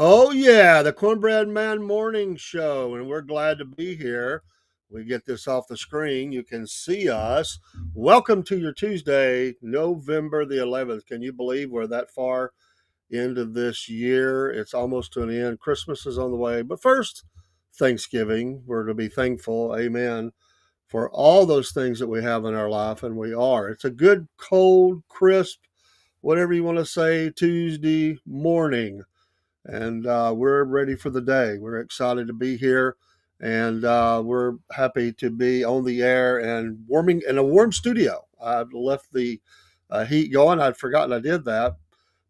Oh, yeah, the Cornbread Man Morning Show, and we're glad to be here. We get this off the screen. You can see us. Welcome to your Tuesday, November the 11th. Can you believe we're that far into this year? It's almost to an end. Christmas is on the way. But first, Thanksgiving. We're to be thankful, amen, for all those things that we have in our life, and we are. It's a good, cold, crisp, whatever you want to say, Tuesday morning, and we're ready for the day. We're excited to be here, and we're happy to be on the air and warming in a warm studio. I've left the heat going. I'd forgotten I did that,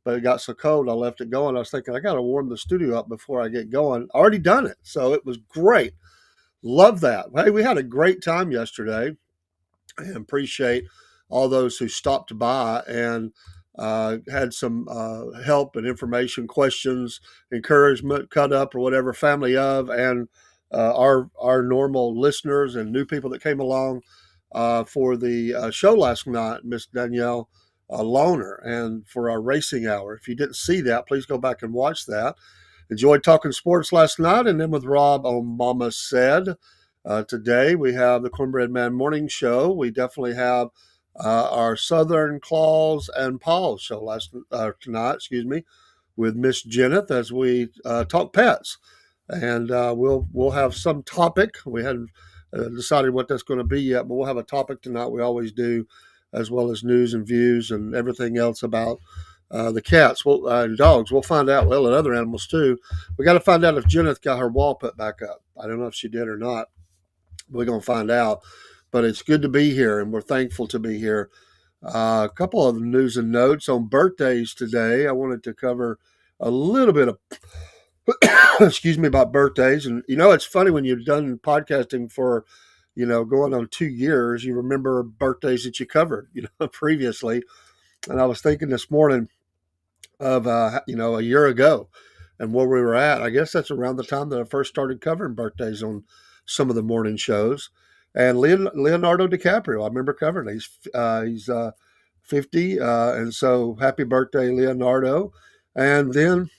but it got so cold I left it going. I was thinking I got to warm the studio up before I get going. Already done it, so it was great. Love that. Hey, we had a great time yesterday, and appreciate all those who stopped by and had some help and information, questions, encouragement, cut up, or whatever, family of, and our normal listeners and new people that came along for the show last night, Miss Danielle Loner, and for our racing hour. If you didn't see that, please go back and watch that. Enjoyed talking sports last night, and then with Rob on Mama Said. Today we have the Cornbread Man Morning Show. We definitely have our Southern Claus and Paul show tonight, with Miss Jenneth as we talk pets, and we'll have some topic. We hadn't decided what that's going to be yet, but we'll have a topic tonight. We always do, as well as news and views and everything else about the cats and dogs. We'll find out. Well, and other animals too. We got to find out if Jenneth got her wall put back up. I don't know if she did or not. We're going to find out. But it's good to be here, and we're thankful to be here. A couple of news and notes on birthdays today. I wanted to cover a little bit of, about birthdays. And, it's funny when you've done podcasting for, going on 2 years, you remember birthdays that you covered, previously. And I was thinking this morning of, a year ago and where we were at. I guess that's around the time that I first started covering birthdays on some of the morning shows. And Leonardo DiCaprio, I remember covering. He's 50, and so happy birthday, Leonardo. And then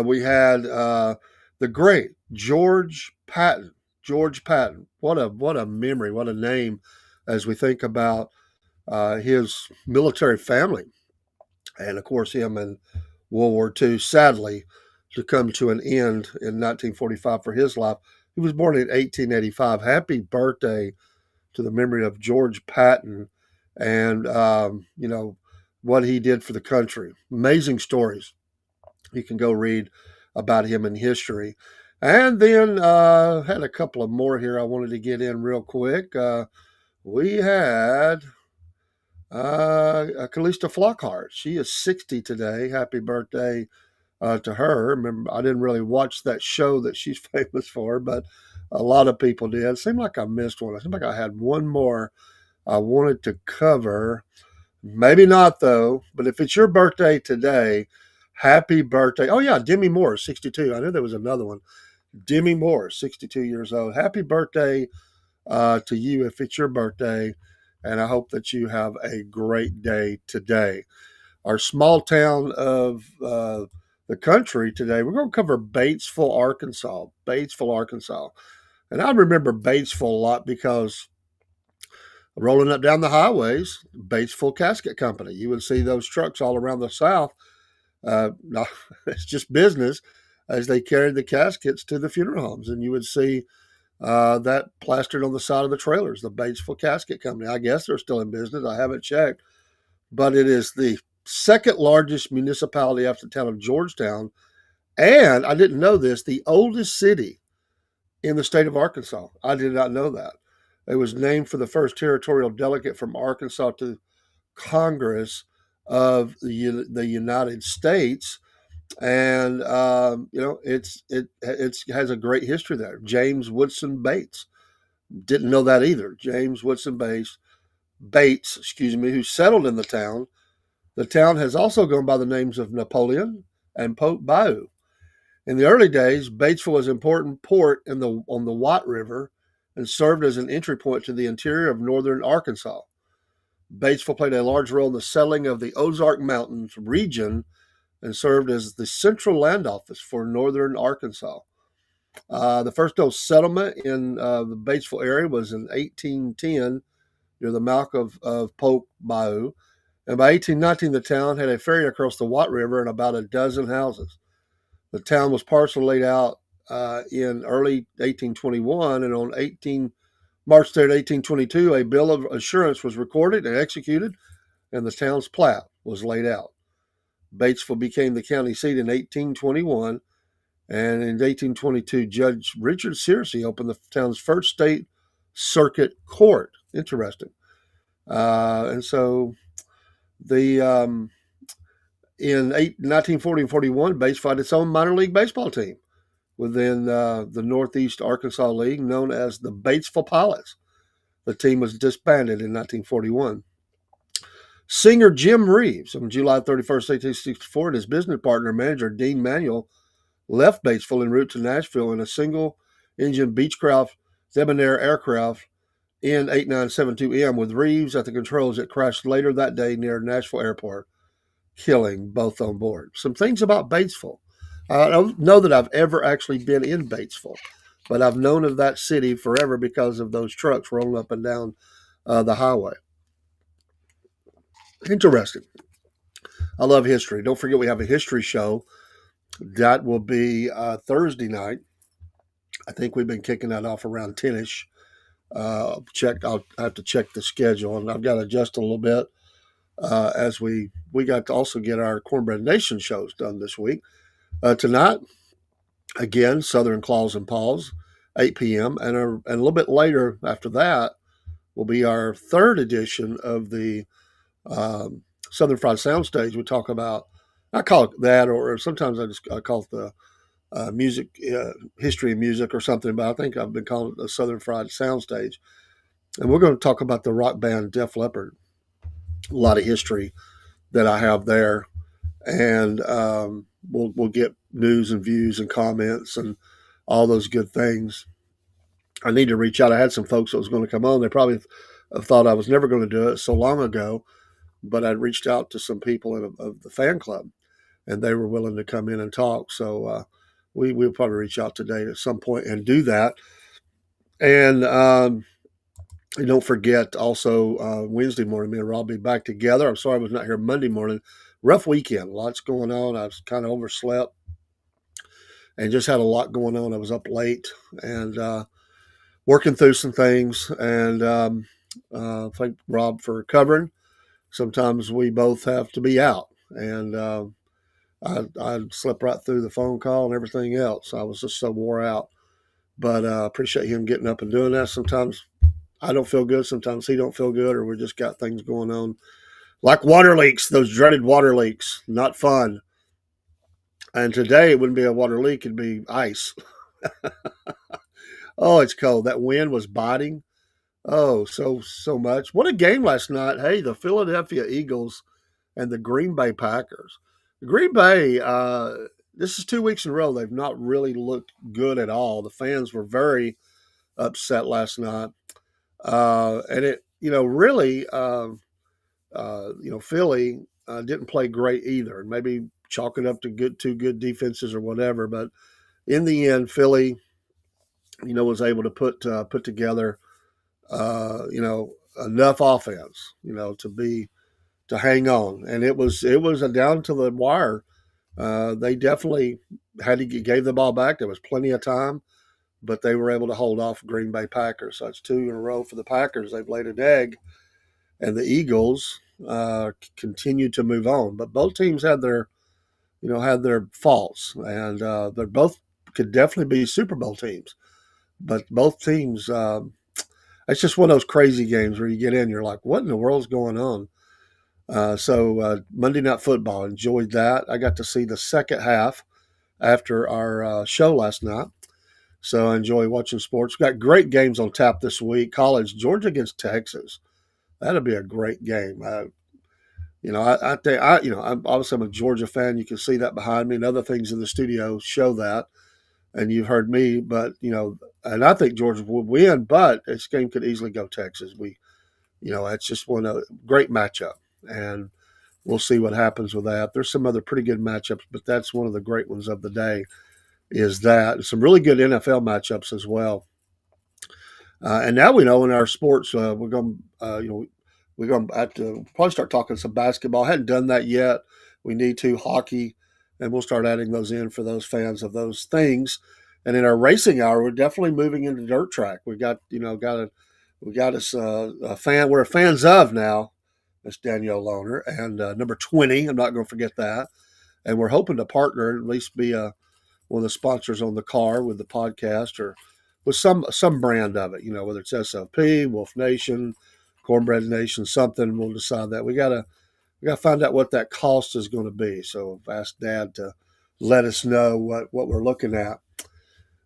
we had the great George Patton. George Patton, what a memory, what a name, as we think about his military family, and of course him in World War II. Sadly, to come to an end in 1945 for his life. He was born in 1885. Happy birthday to the memory of George Patton and, what he did for the country. Amazing stories. You can go read about him in history. And then had a couple of more here I wanted to get in real quick. We had Calista Flockhart. She is 60 today. Happy birthday to her. Remember, I didn't really watch that show that she's famous for, but a lot of people did. It seemed like I missed one. It seemed like I had one more I wanted to cover. Maybe not, though, but if it's your birthday today, happy birthday. Oh, yeah, Demi Moore, 62. I knew there was another one. Demi Moore, 62 years old. Happy birthday to you if it's your birthday, and I hope that you have a great day today. Our small town of the country today, we're going to cover Batesville, Arkansas. Batesville, Arkansas. And I remember Batesville a lot because rolling up down the highways, Batesville Casket Company. You would see those trucks all around the South. No, it's just business as they carried the caskets to the funeral homes. And you would see that plastered on the side of the trailers, the Batesville Casket Company. I guess they're still in business. I haven't checked. But it is the second largest municipality after the town of Georgetown. And I didn't know this, the oldest city in the state of Arkansas. I did not know that. It was named for the first territorial delegate from Arkansas to Congress of the United States. And, it has a great history there. James Woodson Bates. Didn't know that either. James Woodson Bates, who settled in the town. The town has also gone by the names of Napoleon and Pope Bayou. In the early days, Batesville was an important port on the White River and served as an entry point to the interior of northern Arkansas. Batesville played a large role in the settling of the Ozark Mountains region and served as the central land office for northern Arkansas. The first old settlement in the Batesville area was in 1810 near the mouth of Polk Bayou. And by 1819, the town had a ferry across the Watt River and about a dozen houses. The town was partially laid out in early 1821, and on March 3rd, 1822, a bill of assurance was recorded and executed, and the town's plat was laid out. Batesville became the county seat in 1821, and in 1822, Judge Richard Searcy opened the town's first state circuit court. Interesting. And so the in 1940 and 41, Batesville had its own minor league baseball team within the Northeast Arkansas League, known as the Batesville Pilots. The team was disbanded in 1941. Singer Jim Reeves, on July 31st, 1864, and his business partner, manager Dean Manuel, left Batesville en route to Nashville in a single-engine Beechcraft Debonair aircraft N8972M with Reeves at the controls that crashed later that day near Nashville Airport, killing both on board. Some things about Batesville. I don't know that I've ever actually been in Batesville, but I've known of that city forever because of those trucks rolling up and down the highway. Interesting. I love history. Don't forget we have a history show. That will be Thursday night. I think we've been kicking that off around 10-ish. I'll have to check the schedule, and I've got to adjust a little bit as we got to also get our Cornbread Nation shows done this week. Tonight, again, Southern Claws and Paws, 8 p.m., and a little bit later after that will be our third edition of the Southern Fried Soundstage. We talk about, I call it that, or sometimes I call it the music, history of music or something, but I think I've been calling it the Southern Fried Soundstage. And we're going to talk about the rock band Def Leppard. A lot of history that I have there. And we'll get news and views and comments and all those good things. I need to reach out. I had some folks that was going to come on. They probably thought I was never going to do it so long ago, but I reached out to some people of the fan club, and they were willing to come in and talk. So we'll probably reach out today at some point and do that. And don't forget also Wednesday morning, me and Rob will be back together. I'm sorry I was not here Monday morning. Rough weekend, lots going on. I was kind of overslept and just had a lot going on. I was up late and working through some things, and thank Rob for covering. Sometimes we both have to be out, and I slept right through the phone call and everything else. I was just so wore out, but I appreciate him getting up and doing that. Sometimes I don't feel good. Sometimes he don't feel good, or we just got things going on. Like water leaks, those dreaded water leaks, not fun. And today it wouldn't be a water leak, it'd be ice. Oh, it's cold. That wind was biting. Oh, so much. What a game last night. Hey, the Philadelphia Eagles and the Green Bay Packers. Green Bay, this is 2 weeks in a row. They've not really looked good at all. The fans were very upset last night. And it, really, Philly didn't play great either. Maybe chalk it up to two good defenses or whatever. But in the end, Philly, was able to put together, enough offense, to hang on. And it was a down to the wire. They definitely gave the ball back. There was plenty of time, but they were able to hold off Green Bay Packers. So it's 2 in a row for the Packers. They've laid an egg. And the Eagles continue to move on, but both teams had their faults, and they both could definitely be Super Bowl teams. But both teams, it's just one of those crazy games where you get in, you're like, what in the world's going on? So Monday Night Football, enjoyed that. I got to see the second half after our show last night. So I enjoy watching sports. We've got great games on tap this week. College, Georgia against Texas. That'll be a great game. I'm obviously I'm a Georgia fan. You can see that behind me, and other things in the studio show that. And you've heard me, but and I think Georgia would win, but this game could easily go Texas. It's just one a great matchup, and we'll see what happens with that. There's some other pretty good matchups, but that's one of the great ones of the day. Is that some really good NFL matchups as well? And now we know in our sports, we're going, we're going to have to probably start talking some basketball. I hadn't done that yet. We need to hockey, and we'll start adding those in for those fans of those things. And in our racing hour, we're definitely moving into dirt track. We got we got us a fan. We're fans of now. Miss Danielle Lohner and number 20. I'm not going to forget that. And we're hoping to partner, at least be one of the sponsors on the car with the podcast or with some brand of it, whether it's SLP, Wolf Nation, Cornbread Nation, something. We'll decide that. We gotta find out what that cost is going to be. So I've asked Dad to let us know what we're looking at.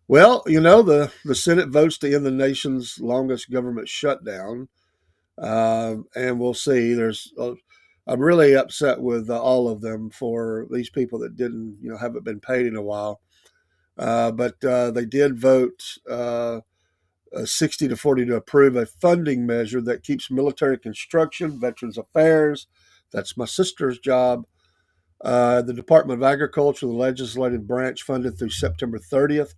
Well, the Senate votes to end the nation's longest government shutdown, and we'll see. I'm really upset with all of them for these people that didn't, haven't been paid in a while. But they did vote 60-40 to approve a funding measure that keeps military construction, Veterans Affairs, that's my sister's job, the Department of Agriculture, the legislative branch funded through September 30th,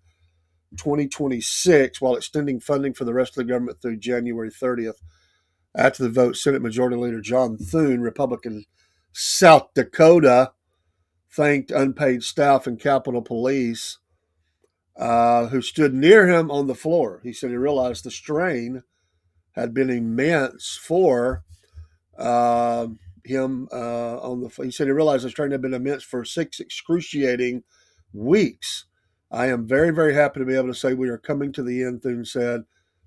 2026, while extending funding for the rest of the government through January 30th. After the vote, Senate Majority Leader John Thune, Republican South Dakota, thanked unpaid staff and Capitol Police who stood near him on the floor. He said he realized the strain had been immense for him on the. He said he realized the strain had been immense for 6 excruciating weeks. I am very, very happy to be able to say we are coming to the end, Thune said.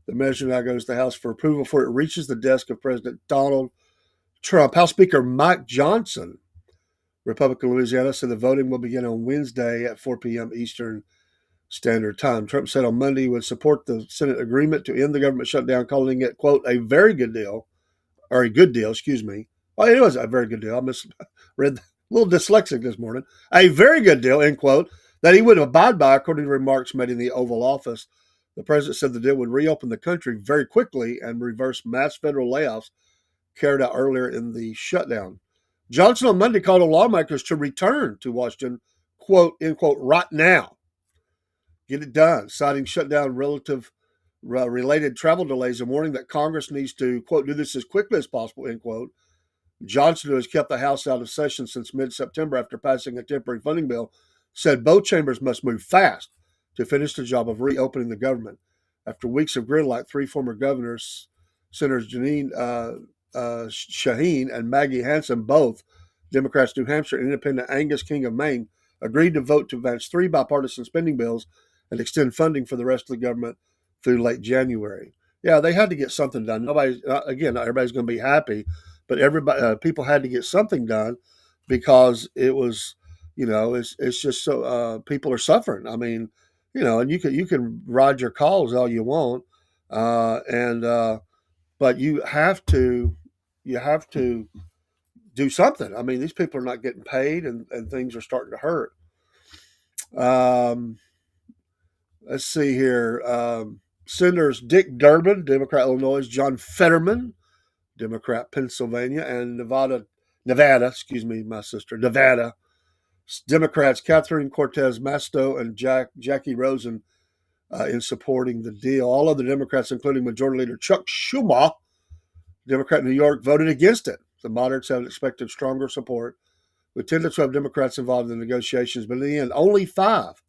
The measure now goes to the House for approval before it reaches the desk of President Donald Trump. House Speaker Mike Johnson, Republican Louisiana, said the voting will begin on Wednesday at 4 p.m. Eastern Standard Time. Trump said on Monday he would support the Senate agreement to end the government shutdown, calling it, quote, a very good deal, or a good deal, excuse me. Well, it was a very good deal. I misread, a little dyslexic this morning. A very good deal, end quote, that he would abide by, according to remarks made in the Oval Office. The president said the deal would reopen the country very quickly and reverse mass federal layoffs carried out earlier in the shutdown. Johnson on Monday called on lawmakers to return to Washington, quote, end quote, right now. Get it done, citing shutdown related travel delays and warning that Congress needs to, quote, do this as quickly as possible, end quote. Johnson, who has kept the House out of session since mid-September after passing a temporary funding bill, said both chambers must move fast to finish the job of reopening the government. After weeks of gridlock, 3 former governors, Senators Janine Shaheen and Maggie Hansen, both Democrats New Hampshire and Independent Angus King of Maine, agreed to vote to advance 3 bipartisan spending bills and extend funding for the rest of the government through late January. Yeah, they had to get something done. Not everybody's going to be happy, but people had to get something done because it was, it's just so people are suffering. I mean, and you can ride your calls all you want, but you have to do something. I mean, these people are not getting paid, and things are starting to hurt. Let's see here. Senators Dick Durbin, Democrat Illinois, John Fetterman, Democrat Pennsylvania, and Nevada, my sister, Nevada. Democrats Catherine Cortez Masto and Jackie Rosen in supporting the deal. All other Democrats, including Majority Leader Chuck Schumer, Democrat in New York, voted against it. The moderates have expected stronger support, with 10 to 12 Democrats involved in the negotiations, but in the end, only 5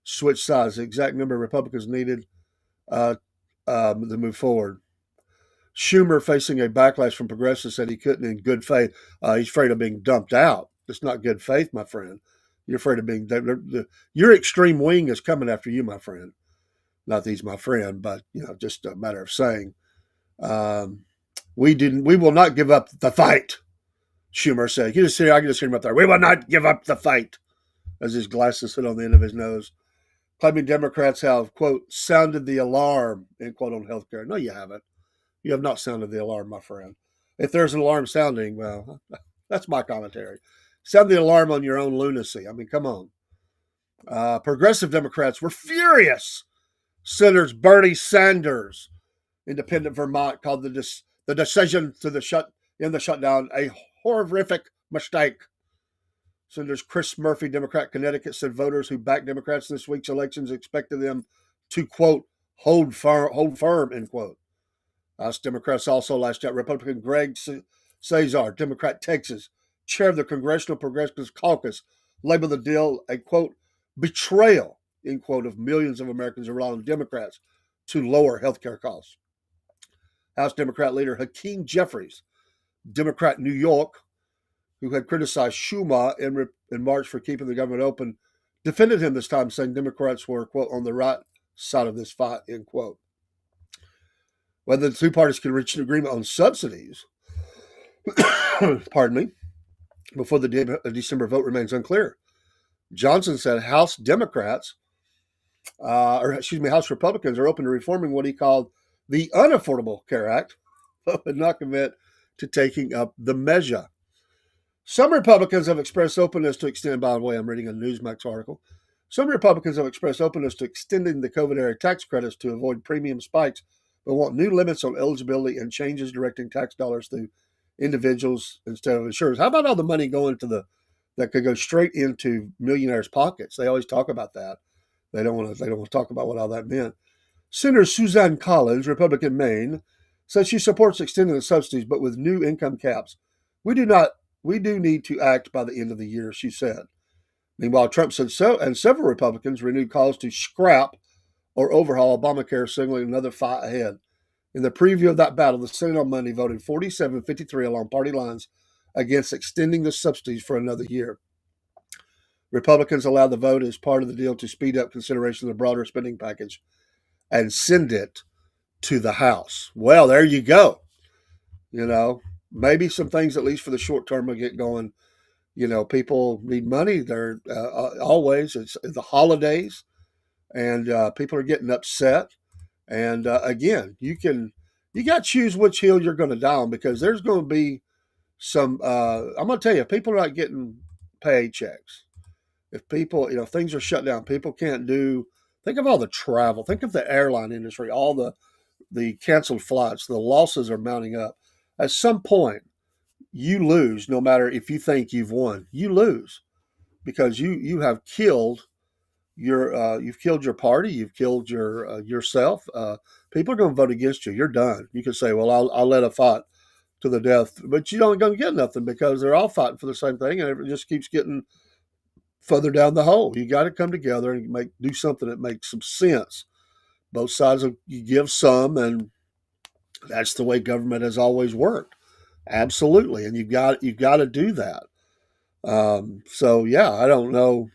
switched sides. The exact number of Republicans needed to move forward. Schumer, facing a backlash from progressives, said he couldn't in good faith. He's afraid of being dumped out. It's not good faith, my friend. You're afraid of being your extreme wing is coming after you, my friend. Not that he's my friend, but just a matter of saying. We will not give up the fight, Schumer said. I can just hear him up there. We will not give up the fight, as his glasses sit on the end of his nose. Claiming Democrats have, quote, sounded the alarm, end quote, on health care. No, you haven't. You have not sounded the alarm, my friend. If there's an alarm sounding, well, that's my commentary. Sound the alarm on your own lunacy. I mean, come on. Progressive Democrats were furious. Senators Bernie Sanders, Independent Vermont, called the decision to end the shutdown a horrific Mistake. Senators Chris Murphy, Democrat, Connecticut, said voters who backed Democrats in this week's elections expected them to, quote, hold firm, end quote. House Democrats also lashed out. Republican Greg Cesar, Democrat, Texas, chair of the Congressional Progressive Caucus, labeled the deal a, quote, betrayal, end quote, of millions of Americans who rely on Democrats to lower health care costs. House Democrat leader Hakeem Jeffries, Democrat, New York, who had criticized Schumer in March for keeping the government open, defended him this time, saying Democrats were, quote, on the right side of this fight, end quote. Whether the two parties can reach an agreement on subsidies, pardon me, before the December vote remains unclear. Johnson said House Republicans are open to reforming what he called the Unaffordable Care Act, but would not commit to taking up the measure. Some Republicans have expressed openness to extend, by the way, I'm reading a Newsmax article. Some Republicans have expressed openness to extending the COVID-era tax credits to avoid premium spikes, but want new limits on eligibility and changes directing tax dollars to individuals instead of insurers. How about all the money going to that could go straight into millionaires' pockets? They always talk about that. They don't want to talk about what all that meant. Senator Suzanne Collins, Republican Maine, said she supports extending the subsidies, but with new income caps. We do need to act by the end of the year, she said. Meanwhile, Trump said so, and several Republicans renewed calls to scrap or overhaul Obamacare, signaling another fight ahead. In the preview of that battle, the Senate on Monday voted 47-53 along party lines against extending the subsidies for another year. Republicans allowed the vote as part of the deal to speed up consideration of the broader spending package and send it to the House. Well, there you go. Maybe some things, at least for the short term, will get going. People need money. They're always, it's the holidays, and people are getting upset. And again, you got to choose which hill you're going to die on, because there's going to be some, I'm going to tell you, people are not getting paychecks. If people, things are shut down, people can't think of all the travel, think of the airline industry, all the canceled flights, the losses are mounting up. At some point, you lose, no matter if you think you've won. You lose because you have killed you've killed your party, you've killed yourself. People are going to vote against you. You're done. You can say, well, I'll let a fight to the death, but you don't going to get nothing, because they're all fighting for the same thing, and it just keeps getting further down the hole. You got to come together and do something that makes some sense. Both sides you give some, and that's the way government has always worked. Absolutely, and you've got to do that. So yeah, I don't know.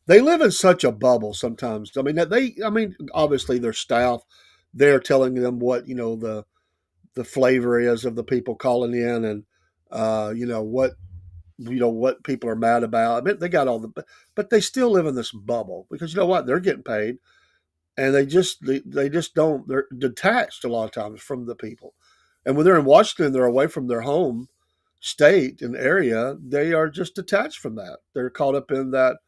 They live in such a bubble sometimes. Obviously their staff, they're telling them what the flavor is of the people calling in, and what people are mad about. They got but they still live in this bubble, because you know what, they're getting paid, and they just don't. They're detached a lot of times from the people, and when they're in Washington, they're away from their home state and area. They are just detached from that. They're caught up in that,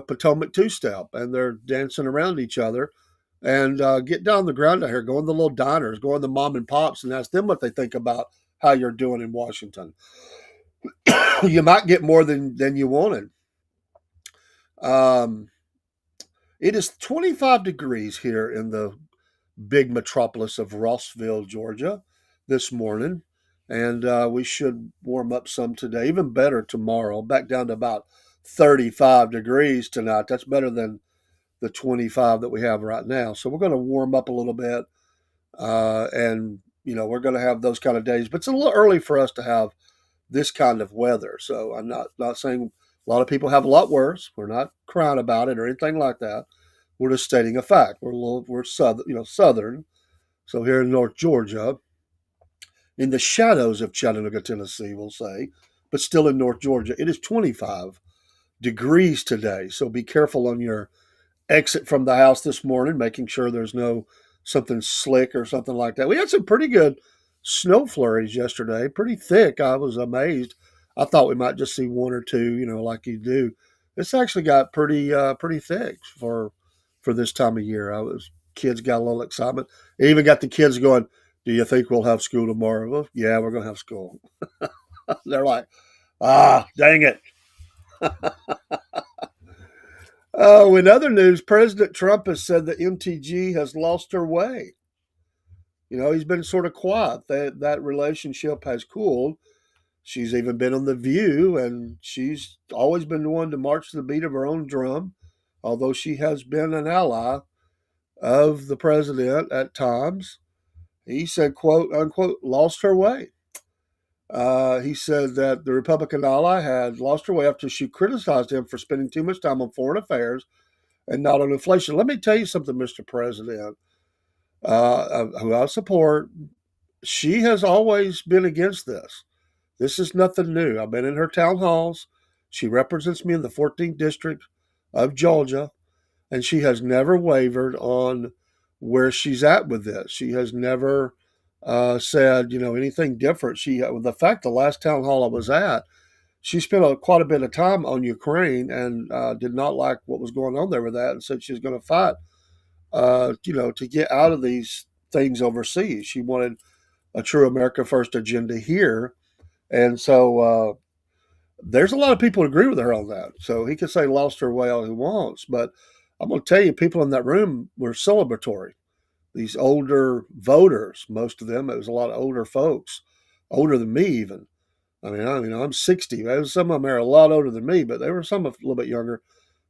Potomac two-step, and they're dancing around each other. And get down on the ground out here, go in the little diners, go in the mom and pops, and ask them what they think about how you're doing in Washington. You might get more than you wanted. Um, it is 25 degrees here in the big metropolis of Rossville, Georgia, this morning. And we should warm up some today, even better tomorrow, back down to about 35 degrees tonight. That's better than the 25 that we have right now. So we're going to warm up a little bit. And, we're going to have those kind of days. But it's a little early for us to have this kind of weather. So I'm not saying a lot of people have a lot worse. We're not crying about it or anything like that. We're just stating a fact. We're southern. So here in North Georgia, in the shadows of Chattanooga, Tennessee, we'll say, but still in North Georgia, it is 25 degrees today. So be careful on your exit from the house this morning, making sure there's no something slick or something like that. We had some pretty good snow flurries yesterday, pretty thick. I was amazed. I thought we might just see one or two, like you do. It's actually got pretty thick for this time of year. Kids got a little excitement. It even got the kids going, Do you think we'll have school tomorrow? Well, yeah, we're going to have school. They're like, ah, dang it. Oh, in other news, President Trump has said that MTG has lost her way. He's been sort of quiet. That relationship has cooled. She's even been on The View, and she's always been the one to march to the beat of her own drum, although she has been an ally of the president at times. He said, quote unquote, lost her way. He said that the Republican ally had lost her way after she criticized him for spending too much time on foreign affairs and not on inflation. Let me tell you something, Mr. President, who I support. She has always been against this. This is nothing new. I've been in her town halls. She represents me in the 14th district of Georgia, and she has never wavered on where she's at with this. She has never said, anything different. The fact the last town hall I was at, she spent quite a bit of time on Ukraine and did not like what was going on there with that, and said she was going to fight, to get out of these things overseas. She wanted a true America First agenda here, and so there's a lot of people who agree with her on that. So he can say lost her way all he wants, but I'm going to tell you, people in that room were celebratory. These older voters, most of them, it was a lot of older folks, older than me even. I'm 60. Some of them are a lot older than me, but there were some a little bit younger.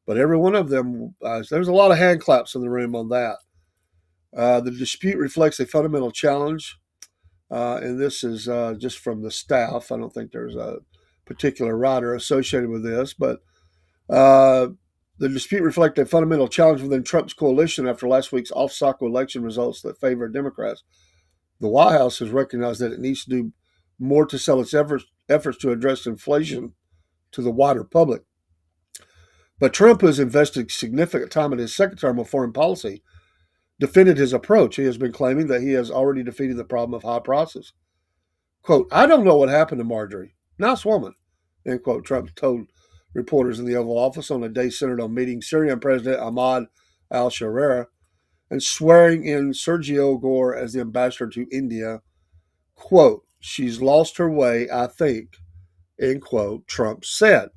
But every one of them, there was a lot of hand claps in the room on that. The dispute reflects a fundamental challenge, and this is just from the staff. I don't think there's a particular writer associated with this, but the dispute reflects a fundamental challenge within Trump's coalition after last week's off-cycle election results that favor Democrats. The White House has recognized that it needs to do more to sell its efforts to address inflation to the wider public. But Trump has invested significant time in his second term of foreign policy, defended his approach. He has been claiming that he has already defeated the problem of high prices. Quote, I don't know what happened to Marjorie. Nice woman, end quote, Trump told reporters in the Oval Office on a day centered on meeting Syrian President Ahmad al-Sharia and swearing in Sergio Gore as the ambassador to India. Quote, she's lost her way, I think, end quote, Trump said.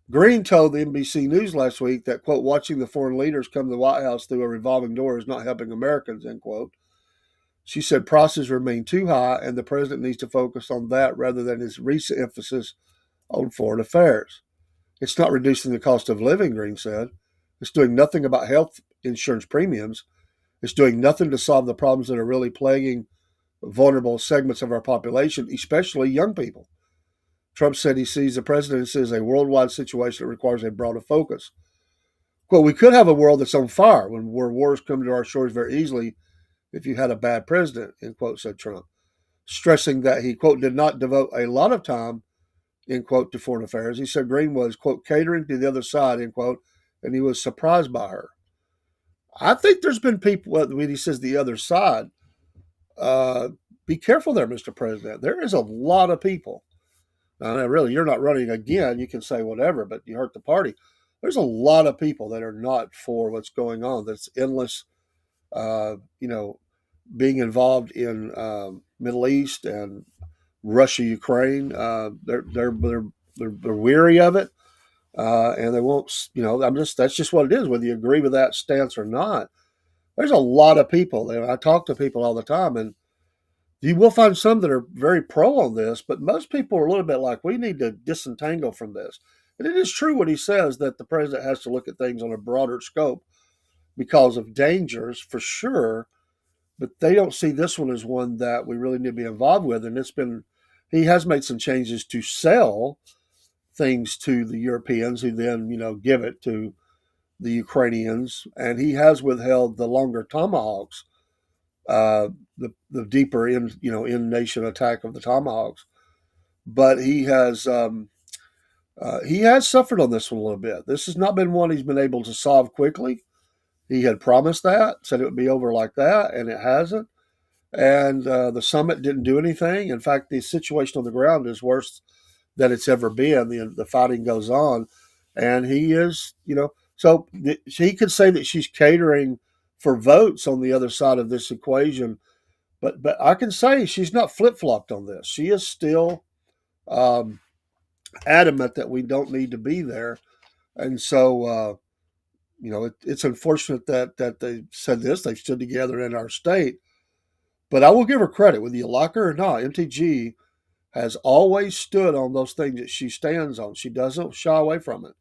Green told the NBC News last week that, quote, watching the foreign leaders come to the White House through a revolving door is not helping Americans, end quote. She said prices remain too high and the president needs to focus on that rather than his recent emphasis on foreign affairs. It's not reducing the cost of living, Green said. It's doing nothing about health insurance premiums. It's doing nothing to solve the problems that are really plaguing vulnerable segments of our population, especially young people. Trump said he sees the presidency as a worldwide situation that requires a broader focus. Quote, we could have a world that's on fire where wars come to our shores very easily if you had a bad president, end quote, said Trump, stressing that he, quote, did not devote a lot of time, end quote, to foreign affairs. He said Green was, quote, catering to the other side, end quote, and he was surprised by her. I think there's been people, when he says the other side, be careful there, Mr. President. There is a lot of people. Now, really, you're not running again. You can say whatever, but you hurt the party. There's a lot of people that are not for what's going on. That's endless, being involved in Middle East and Russia, Ukraine. They're weary of it, and they won't. That's just what it is. Whether you agree with that stance or not, there's a lot of people. I talk to people all the time, and you will find some that are very pro on this, but most people are a little bit like, we need to disentangle from this. And it is true what he says, that the president has to look at things on a broader scope because of dangers, for sure, but they don't see this one as one that we really need to be involved with. And he has made some changes to sell things to the Europeans who then, give it to the Ukrainians. And he has withheld the longer tomahawks, the deeper in nation attack of the tomahawks, but he has suffered on this one a little bit. This has not been one he's been able to solve quickly. He had promised that, said it would be over like that, and it hasn't. And the summit didn't do anything. In fact, the situation on the ground is worse than it's ever been. The fighting goes on, and he is, so he could say that she's catering for votes on the other side of this equation, But I can say she's not flip flopped on this. She is still um, adamant that we don't need to be there, and so it's unfortunate that they said this. They've stood together in our state, but I will give her credit, whether you like her or not. MTG has always stood on those things that she stands on. She doesn't shy away from it,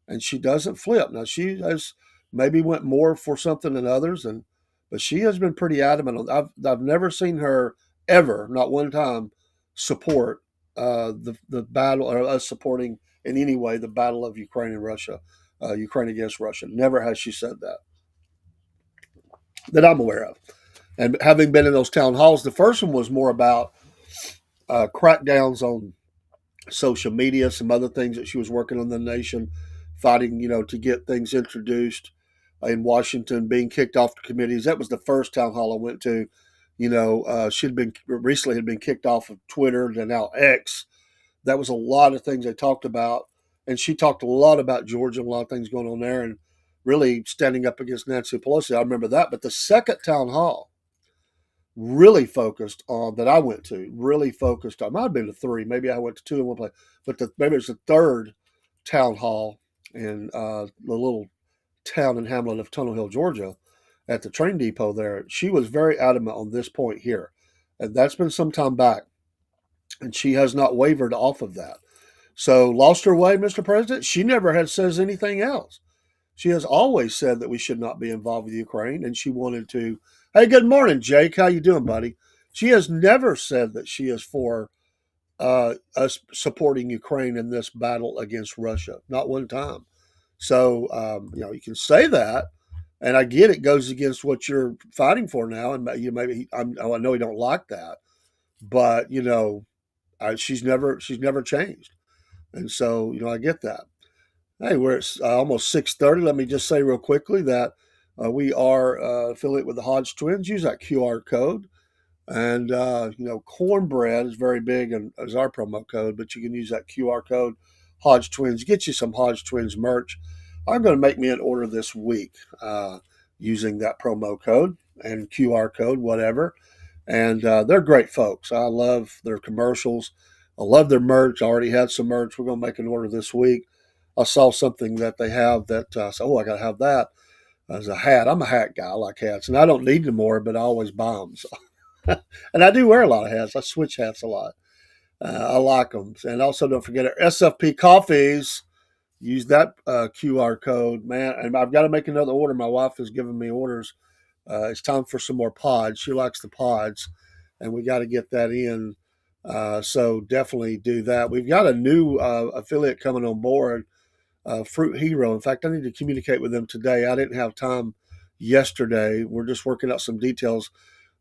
and she doesn't flip. Now she has maybe went more for something than others, and but she has been pretty adamant on. I've never seen her ever, not one time, support the battle or us supporting in any way the battle of Ukraine and Russia, Ukraine against Russia. Never has she said that I'm aware of. And having been in those town halls, the first one was more about crackdowns on social media, some other things that she was working on the nation, fighting, to get things introduced in Washington, being kicked off the committees. That was the first town hall I went to. She'd been recently had been kicked off of Twitter and now X. That was a lot of things they talked about, and she talked a lot about Georgia and a lot of things going on there, and really standing up against Nancy Pelosi. I remember that. But the second town hall really focused on that I went to, really focused on. I might have been to three, maybe I went to two in one place, but maybe it was the third town hall in the little town and hamlet of Tunnel Hill, Georgia, at the train depot there. She was very adamant on this point here, and that's been some time back, and she has not wavered off of that. So lost her way, Mr. President. She never had says anything else. She has always said that we should not be involved with Ukraine, and she wanted to. Hey, good morning, Jake. How you doing, buddy? She has never said that she is for us supporting Ukraine in this battle against Russia. Not one time. So you can say that, and I get it goes against what you're fighting for now, and maybe I know you don't like that, but she's never changed, and so I get that. Hey, we're at almost 6:30. Let me just say real quickly that we are affiliate with the Hodge Twins. Use that QR code. And, Cornbread is very big and as our promo code, but you can use that QR code, Hodge Twins. Get you some Hodge Twins merch. I'm going to make me an order this week using that promo code and QR code, whatever. And they're great folks. I love their commercials. I love their merch. I already had some merch. We're going to make an order this week. I saw something that they have that I said, I got to have that as a hat. I'm a hat guy. I like hats, and I don't need them more, but I always buy them. So. And I do wear a lot of hats. I switch hats a lot. I like them. And also, don't forget our SFP coffees. Use that QR code, man. And I've got to make another order. My wife has given me orders. It's time for some more pods. She likes the pods, and we got to get that in. So definitely do that. We've got a new affiliate coming on board, Fruit Hero. In fact, I need to communicate with them today. I didn't have time yesterday. We're just working out some details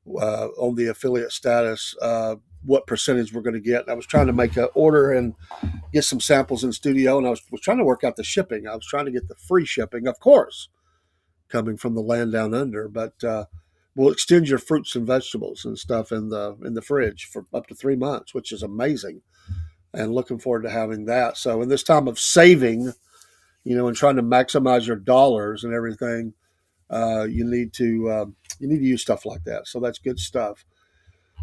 on the affiliate status, what percentage we're going to get. And I was trying to make an order and get some samples in studio, and I was trying to work out the shipping. I was trying to get the free shipping, of course, coming from the land down under. But we'll extend your fruits and vegetables and stuff in the fridge for up to 3 months, which is amazing. And looking forward to having that. So in this time of saving, and trying to maximize your dollars and everything, you need to use stuff like that. So that's good stuff.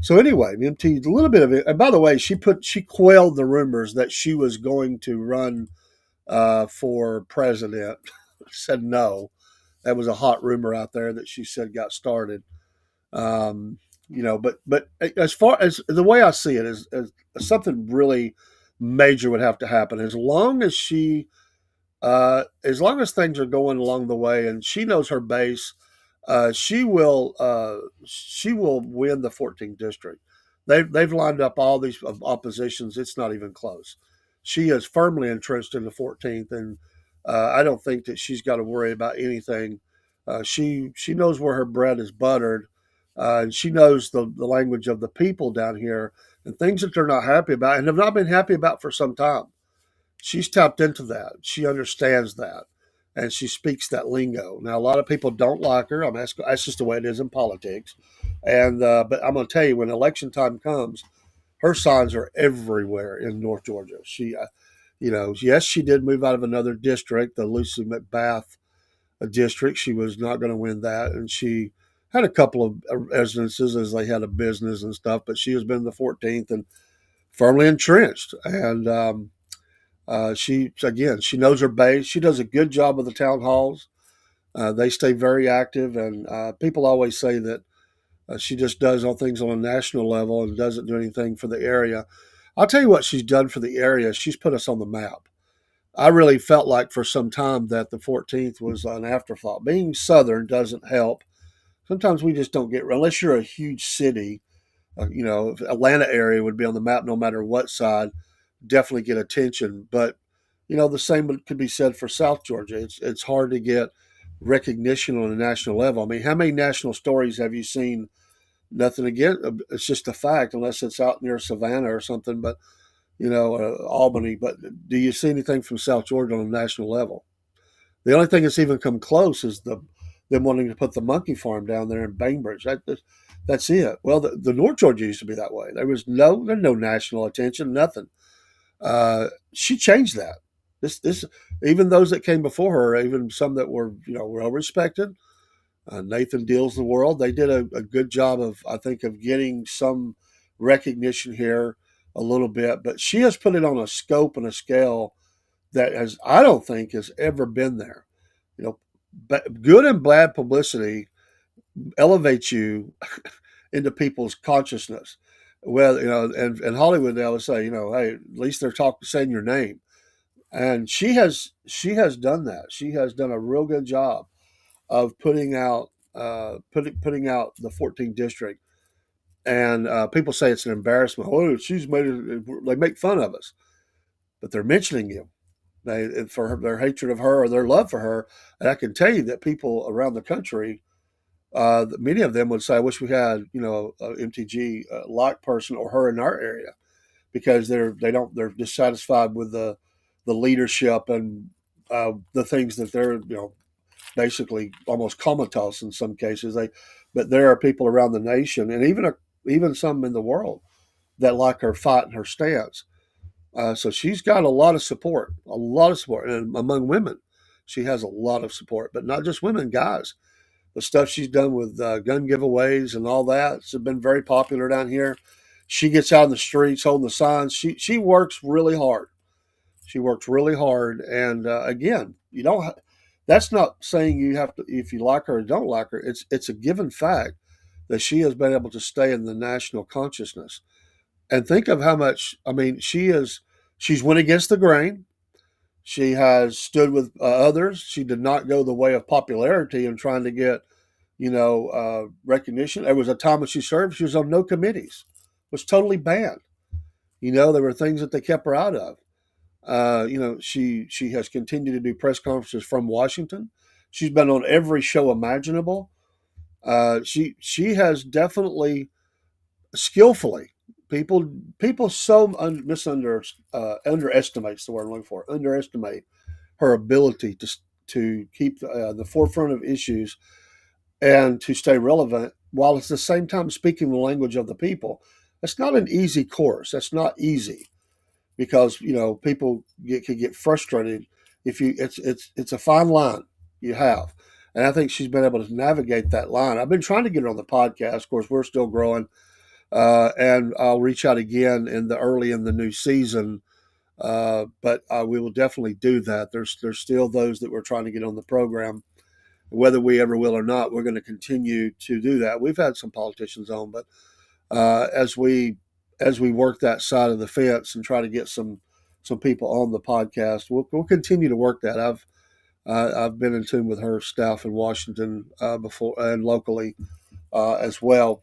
So anyway, MT, a little bit of it. And by the way, she quelled the rumors that she was going to run for president. Said no. That was a hot rumor out there that she said got started. But as far as the way I see it is, something really major would have to happen. As long as things are going along the way, and she knows her base, she will win the 14th district. They've lined up all these oppositions. It's not even close. She is firmly entrenched in the 14th, and I don't think that she's got to worry about anything. She knows where her bread is buttered, and she knows the language of the people down here and things that they're not happy about and have not been happy about for some time. She's tapped into that. She understands that, and she speaks that lingo. Now, a lot of people don't like her. I mean, that's just the way it is in politics. And but I'm going to tell you, when election time comes, her signs are everywhere in North Georgia. Yes, she did move out of another district, the Lucy McBath district. She was not going to win that, and she had a couple of residences as they had a business and stuff, but she has been the 14th and firmly entrenched. And she, again, she knows her base. She does a good job with the town halls. They stay very active, and people always say that she just does all things on a national level and doesn't do anything for the area. I'll tell you what she's done for the area. She's put us on the map. I really felt like for some time that the 14th was an afterthought. Being Southern doesn't help. Sometimes we just don't get, unless you're a huge city, Atlanta area would be on the map no matter what side, definitely get attention. But, the same could be said for South Georgia. It's hard to get recognition on a national level. I mean, how many national stories have you seen? Nothing again. It's just a fact, unless it's out near Savannah or something. But Albany. But do you see anything from South Georgia on a national level? The only thing that's even come close is them wanting to put the monkey farm down there in Bainbridge. That's it. Well, the North Georgia used to be that way. There's no national attention, nothing. She changed that. This even those that came before her, even some that were well respected, Nathan Deals the world. They did a good job of, I think, of getting some recognition here a little bit. But she has put it on a scope and a scale that I don't think has ever been there. You know, but good and bad publicity elevates you into people's consciousness. Well, and Hollywood, they always say, hey, at least they're saying your name. And she has done that. She has done a real good job of putting out the 14th district. And people say it's an embarrassment. Oh, she's made it. They make fun of us, but they're mentioning you. For their hatred of her or their love for her. And I can tell you that people around the country, many of them would say, "I wish we had a MTG like person or her in our area," because they're dissatisfied with the leadership and the things that they're basically almost comatose in some cases. But there are people around the nation and even some in the world that like her fight and her stance. So she's got a lot of support, and among women, she has a lot of support. But not just women, guys. The stuff she's done with gun giveaways and all that, it's been very popular down here. She gets out in the streets holding the signs. She works really hard. She works really hard, and again, you don't. That's not saying you have to if you like her or don't like her. It's a given fact that she has been able to stay in the national consciousness. And think of how much. I mean, she's went against the grain. She has stood with others. She did not go the way of popularity and trying to get recognition. There was a time when she served. She was on no committees. Was totally banned. There were things that they kept her out of. She has continued to do press conferences from Washington. She's been on every show imaginable. She has definitely skillfully people so underestimates the word I'm looking for, underestimate her ability to keep the forefront of issues and to stay relevant while at the same time speaking the language of the people. That's not an easy course. That's not easy because people could get frustrated if you. It's a fine line you have, and I think she's been able to navigate that line. I've been trying to get her on the podcast. Of course, we're still growing. And I'll reach out again early in the new season. But we will definitely do that. There's still those that we're trying to get on the program. Whether we ever will or not, we're going to continue to do that. We've had some politicians on, but as we work that side of the fence and try to get some people on the podcast, we'll continue to work that. I've been in tune with her staff in Washington before and locally as well.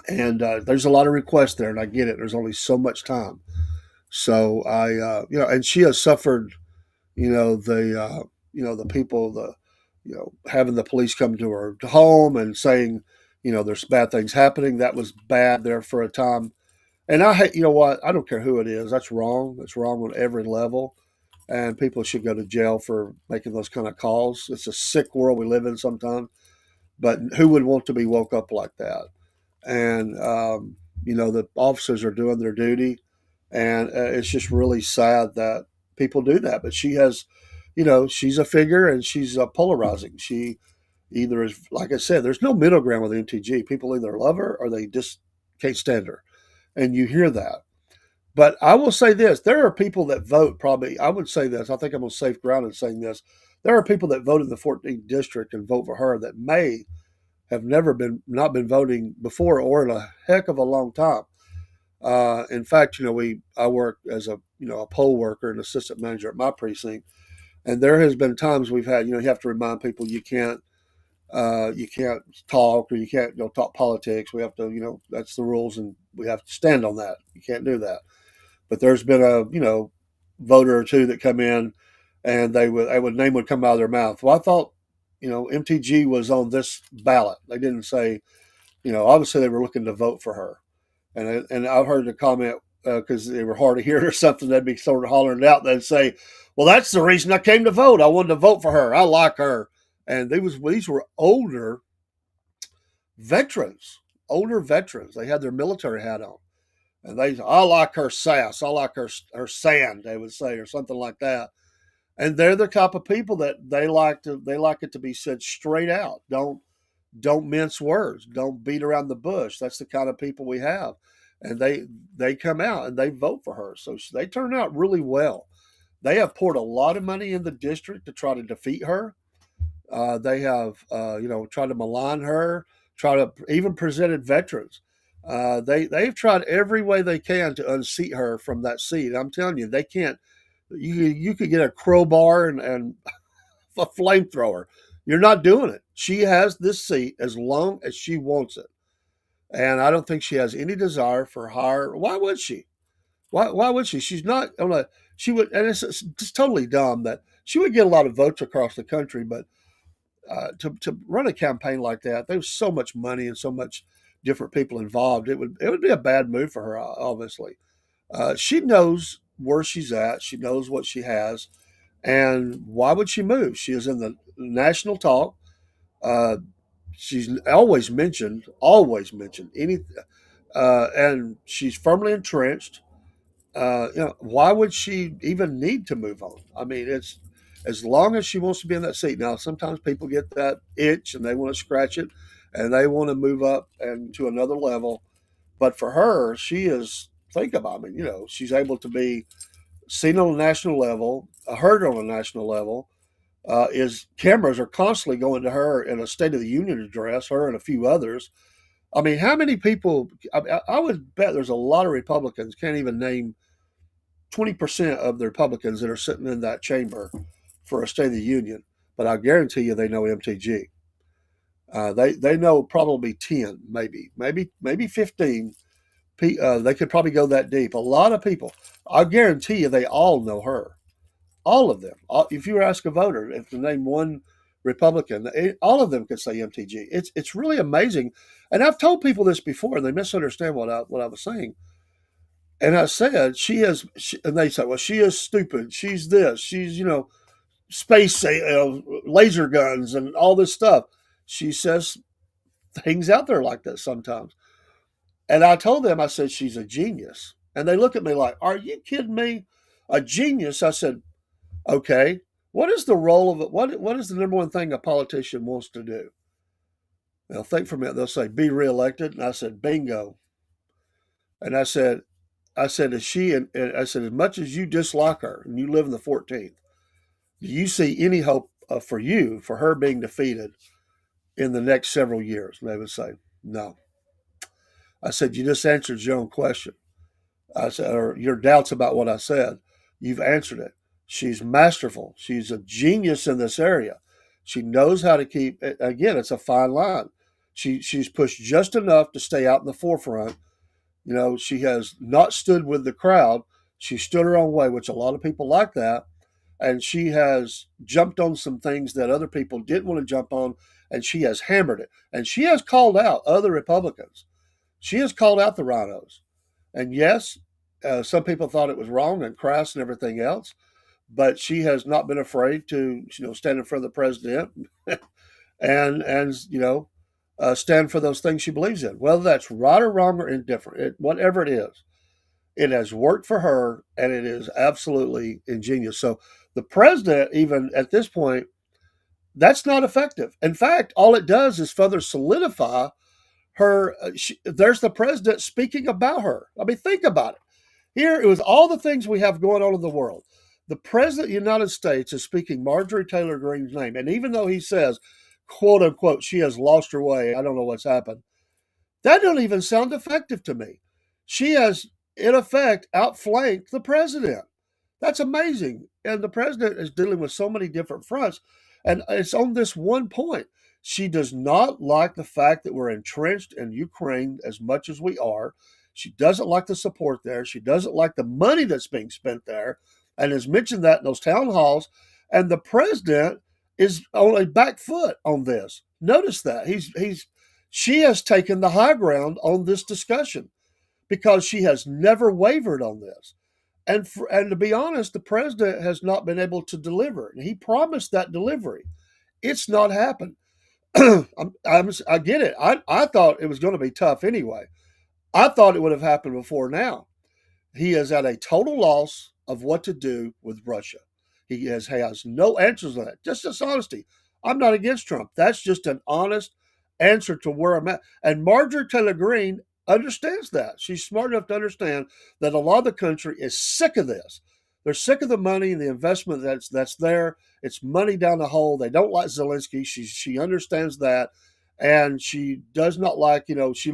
And there's a lot of requests there, and I get it. There's only so much time, so and she has suffered, the people, having the police come to her home and saying, there's bad things happening. That was bad there for a time, and I hate, what? I don't care who it is. That's wrong. That's wrong on every level, and people should go to jail for making those kind of calls. It's a sick world we live in sometimes, but who would want to be woke up like that? And the officers are doing their duty, and it's just really sad that people do that. But she has, she's a figure, and she's polarizing. She Either is, like I said, there's no middle ground with MTG. People either love her or they just can't stand her, and you hear that. But I will say this: there are people that vote. Probably, I would say this. I think I'm on safe ground in saying this. There are people that vote in the 14th district and vote for her that may have never been not been voting before or in a heck of a long time. In fact, I work as a a poll worker and assistant manager at my precinct, and there has been times we've had you have to remind people you can't talk or you can't talk politics. We have to that's the rules and we have to stand on that. You can't do that. But there's been a voter or two that come in and they would name would come out of their mouth. Well, I thought MTG was on this ballot. They didn't say obviously they were looking to vote for her. And I've heard the comment because they were hard to hear or something. They'd be sort of hollering it out. They'd say, "Well, that's the reason I came to vote. I wanted to vote for her. I like her." And these were veterans, older veterans. They had their military hat on, and I like her sass. I like her sand. They would say, or something like that. And they're the type of people that they like it to be said straight out. Don't mince words. Don't beat around the bush. That's the kind of people we have. And they come out and they vote for her. So they turn out really well. They have poured a lot of money in the district to try to defeat her. They have tried to malign her, try to even presented veterans. They've tried every way they can to unseat her from that seat. I'm telling you, they can't. You could get a crowbar and a flamethrower. You're not doing it. She has this seat as long as she wants it. And I don't think she has any desire for higher. Why would she? Why would she? She's not on a. She would, and it's just totally dumb that she would get a lot of votes across the country, but to run a campaign like that, there's so much money and so much different people involved. It would be a bad move for her, obviously. She knows where she's at. She knows what she has, and why would she move? She is in the national talk. Uh, she's always mentioned any, and she's firmly entrenched. Why would she even need to move on? I mean, it's as long as she wants to be in that seat. Now, sometimes people get that itch and they want to scratch it, and they want to move up and to another level. But for her, she is think about. I mean, she's able to be seen on a national level, heard on a national level. Is cameras are constantly going to her in a State of the Union address, her and a few others. I mean, how many people? I would bet there's a lot of Republicans can't even name 20% of the Republicans that are sitting in that chamber for a State of the Union. But I guarantee you, they know MTG. They know probably 10, maybe 15. They could probably go that deep. A lot of people. I guarantee you, they all know her. All of them. If you ask a voter, if to name one Republican, all of them could say MTG. It's really amazing, and I've told people this before, and they misunderstand what I was saying. And I said and they say, well, she is stupid. She's this. She's space laser guns and all this stuff. She says things out there like that sometimes. And I told them, I said, she's a genius. And they look at me like, are you kidding me? A genius? I said, okay, what is the role of it? What is the number one thing a politician wants to do? They'll think for a minute. They'll say, be reelected. And I said, bingo. And I said, is she, and I said, as much as you dislike her and you live in the 14th, do you see any hope for her being defeated in the next several years? And they would say, no. I said, you just answered your own question. I said, or your doubts about what I said, you've answered it. She's masterful. She's a genius in this area. She knows how to keep, again, it's a fine line. She's pushed just enough to stay out in the forefront. She has not stood with the crowd. She stood her own way, which a lot of people like that. And she has jumped on some things that other people didn't want to jump on, and she has hammered it. And she has called out other Republicans. She has called out the rhinos. And yes, some people thought it was wrong and crass and everything else, but she has not been afraid to, stand in front of the president and stand for those things she believes in, whether that's right or wrong or indifferent, whatever it is. It has worked for her, and it is absolutely ingenious. So the president, even at this point, That's not effective. In fact, all it does is further solidify her. There's the president speaking about her. I mean, think about it. Here, it was all the things we have going on in the world. The president of the United States is speaking Marjorie Taylor Greene's name. And even though he says, quote unquote, she has lost her way, I don't know what's happened, that don't even sound effective to me. She has, in effect, outflanked the president. That's amazing. And the president is dealing with so many different fronts. And it's on this one point. She does not like the fact that we're entrenched in Ukraine as much as we are. She doesn't like the support there. She doesn't like the money that's being spent there, and has mentioned that in those town halls. And the president is on a back foot on this. Notice that. She has taken the high ground on this discussion because she has never wavered on this. And to be honest, the president has not been able to deliver. He promised that delivery. It's not happened. I get it. I thought it was going to be tough anyway. I thought it would have happened before now. He is at a total loss of what to do with Russia. Has no answers on that. Just dishonesty. I'm not against Trump. That's just an honest answer to where I'm at. And Marjorie Taylor Greene understands that. She's smart enough to understand that a lot of the country is sick of this. They're sick of the money and the investment that's there. It's money down the hole. They don't like Zelensky. She understands that, and she does not like. She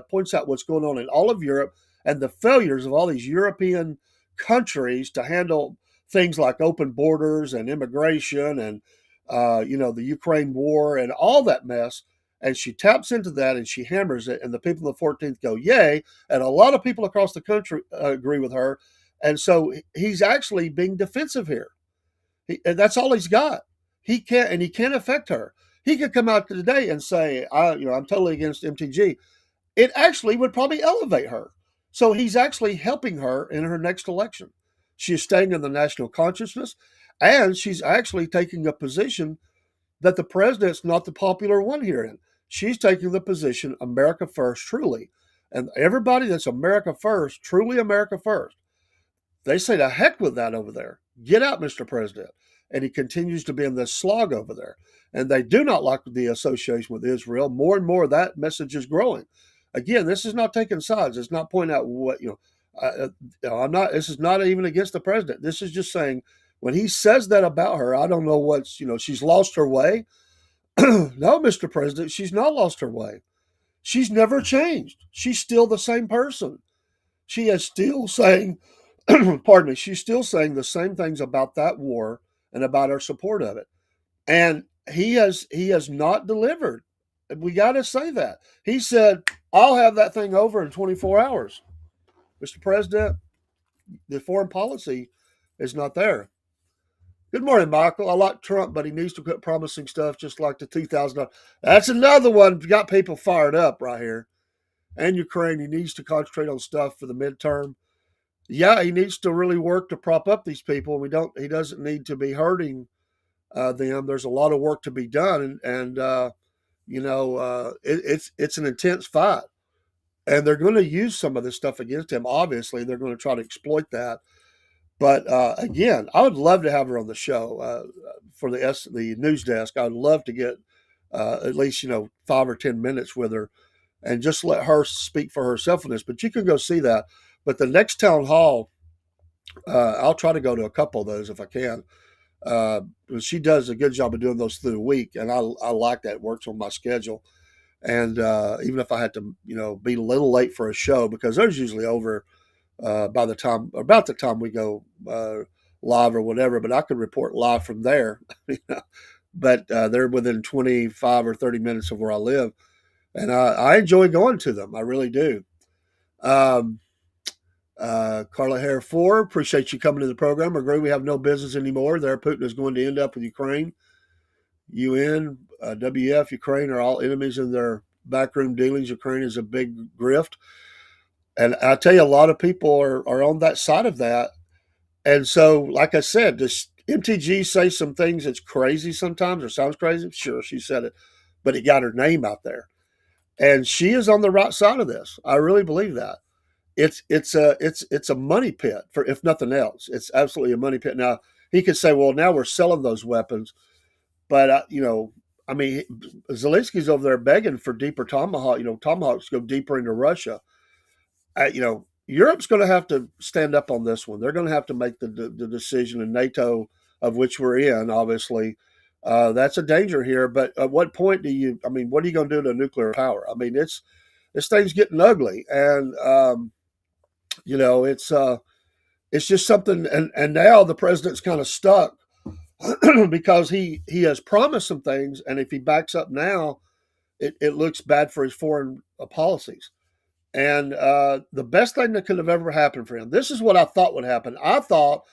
points out what's going on in all of Europe and the failures of all these European countries to handle things like open borders and immigration and the Ukraine war and all that mess. And she taps into that and she hammers it, and the people of the 14th go, yay. And a lot of people across the country agree with her. And so he's actually being defensive here. And that's all he's got. He can't affect her. He could come out today and say, I'm totally against MTG. It actually would probably elevate her. So he's actually helping her in her next election. She is staying in the national consciousness, and she's actually taking a position that the president's not the popular one here in. She's taking the position America first, truly. And everybody that's America first, truly America first, they say to heck with that over there. Get out, Mr. President. And he continues to be in this slog over there. And they do not like the association with Israel. More and more that message is growing. Again, this is not taking sides. It's not pointing out what, this is not even against the president. This is just saying when he says that about her, I don't know she's lost her way. No, Mr. President, she's not lost her way. She's never changed. She's still the same person. She is still saying, pardon me, she's still saying the same things about that war and about our support of it. And he has not delivered. We got to say that. He said, I'll have that thing over in 24 hours. Mr. President, the foreign policy is not there. Good morning, Michael. I like Trump, but he needs to quit promising stuff just like the 2000. That's another one. Got people fired up right here. And Ukraine, he needs to concentrate on stuff for the midterm. Yeah, he needs to really work to prop up these people. He doesn't need to be hurting them. There's a lot of work to be done, and it's an intense fight, and they're going to use some of this stuff against him. Obviously, they're going to try to exploit that. But again, I would love to have her on the show for the news desk. I would love to get at least 5 or 10 minutes with her, and just let her speak for herself on this. But you can go see that. But the next town hall, I'll try to go to a couple of those if I can. She does a good job of doing those through the week, and I like that. It works on my schedule. And even if I had to, be a little late for a show, because they're usually over about the time we go live or whatever, but I could report live from there. But they're within 25 or 30 minutes of where I live, and I enjoy going to them. I really do. Carla Hare 4, appreciate you coming to the program. Agree we have no business anymore. There, Putin is going to end up with Ukraine. UN, WF, Ukraine are all enemies in their backroom dealings. Ukraine is a big grift. And I tell you, a lot of people are on that side of that. And so, like I said, does MTG say some things that's crazy sometimes or sounds crazy? Sure, she said it, but it got her name out there. And she is on the right side of this. I really believe that. It's a money pit for, if nothing else. It's absolutely a money pit. Now, he could say, well, now we're selling those weapons. But I mean, Zelensky's over there begging for deeper tomahawk. Tomahawks go deeper into Russia. Europe's going to have to stand up on this one. They're going to have to make the decision, in NATO, of which we're in, obviously. That's a danger here. But at what point I mean, what are you going to do to nuclear power? I mean, this thing's getting ugly. And, you know, it's just something. And now the president's kind of stuck because he has promised some things. And if he backs up now, it looks bad for his foreign policies. And the best thing that could have ever happened for him, this is what I thought would happen. I thought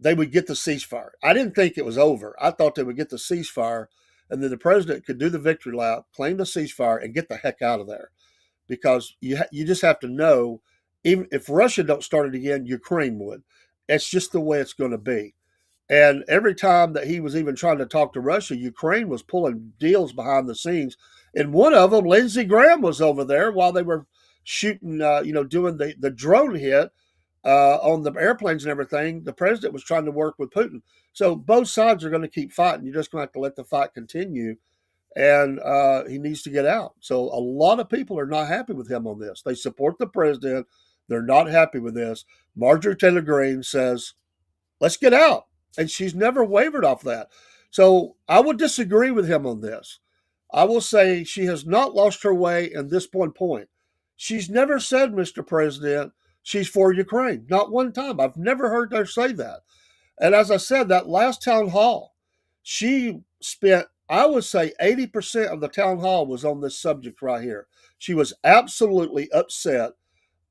they would get the ceasefire. I didn't think it was over. I thought they would get the ceasefire, and then the president could do the victory lap, claim the ceasefire, and get the heck out of there. Because you just have to know, even if Russia don't start it again, Ukraine would. It's just the way it's going to be. And every time that he was even trying to talk to Russia, Ukraine was pulling deals behind the scenes. And one of them, Lindsey Graham, was over there while they were shooting, doing the drone hit on the airplanes and everything. The president was trying to work with Putin. So both sides are going to keep fighting. You're just going to have to let the fight continue. And he needs to get out. So a lot of people are not happy with him on this. They support the president. They're not happy with this. Marjorie Taylor Greene says, let's get out. And she's never wavered off that. So I would disagree with him on this. I will say she has not lost her way in this one point. She's never said, Mr. President, she's for Ukraine. Not one time. I've never heard her say that. And as I said, that last town hall, she spent, I would say 80% of the town hall was on this subject right here. She was absolutely upset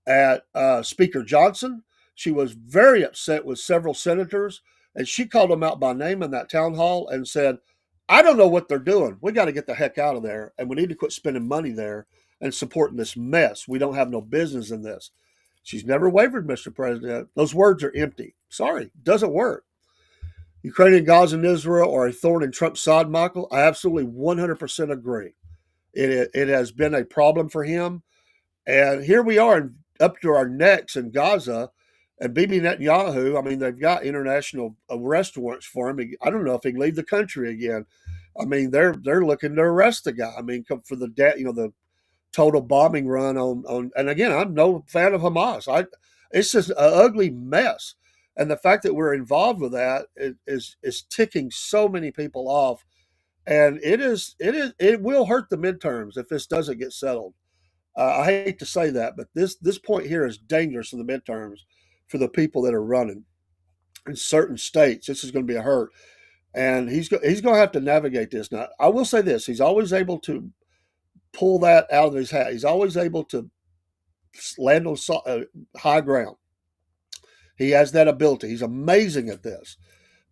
at Speaker Johnson. She was very upset with several senators, and she called them out by name in that town hall and said, I don't know what they're doing. We got to get the heck out of there, and we need to quit spending money there and supporting this mess. We don't have no business in this. She's never wavered, Mr. President. Those words are empty. Sorry, doesn't work. Ukraine and Gaza and Israel are a thorn in Trump's side, Michael. I absolutely 100% agree. It has been a problem for him. And here we are up to our necks in Gaza. And Bibi Netanyahu, I mean, they've got international arrest warrants for him. I don't know if he can leave the country again. I mean, they're looking to arrest the guy. I mean, for the total bombing run on. And again, I'm no fan of Hamas. It's just an ugly mess. And the fact that we're involved with that is ticking so many people off. And it will hurt the midterms if this doesn't get settled. I hate to say that, but this point here is dangerous in the midterms for the people that are running in certain states. This is going to be a hurt, and he's going to have to navigate this. Now, I will say this: he's always able to pull that out of his hat. He's always able to land on high ground. He has that ability. He's amazing at this.